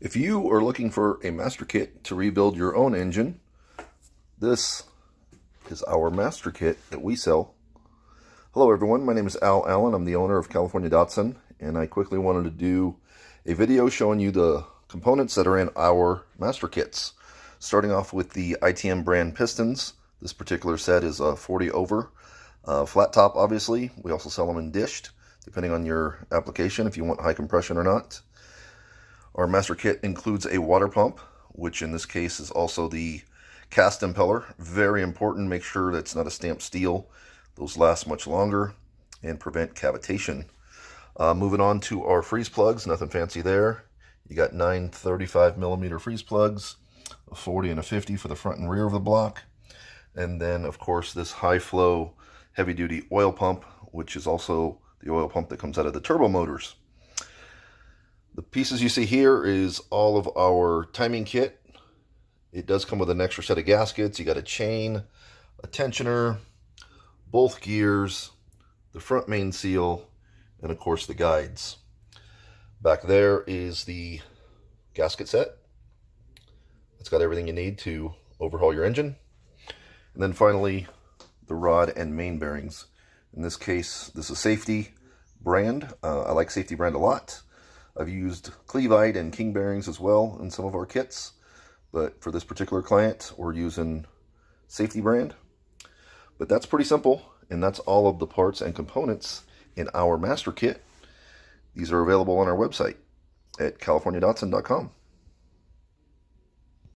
If you are looking for a master kit to rebuild your own engine, this is our master kit that we sell. Hello everyone, my name is Al Allen. I'm the owner of California Datsun, and I quickly wanted to do a video showing you the components that are in our master kits. Starting off with the ITM brand pistons. This particular set is a 40 over. Flat top, obviously. We also sell them in dished, depending on your application, if you want high compression or not. Our master kit includes a water pump, which in this case is also the cast impeller. Very important. Make sure that's not a stamped steel. Those last much longer and prevent cavitation. Moving on to our freeze plugs. Nothing fancy there. You got 9 35mm freeze plugs, a 40 and a 50 for the front and rear of the block. And then, of course, this high flow heavy duty oil pump, which is also the oil pump that comes out of the turbo motors. The pieces you see here is all of our timing kit. It does come with an extra set of gaskets. You got a chain, a tensioner, both gears, the front main seal, and of course the guides. Back there is the gasket set. It's got everything you need to overhaul your engine. And then finally, the rod and main bearings. In this case, this is Safety brand. I like Safety brand a lot. I've used Cleveite and King bearings as well in some of our kits, but for this particular client, we're using Safety brand. But that's pretty simple, and that's all of the parts and components in our master kit. These are available on our website at californiadatsun.com.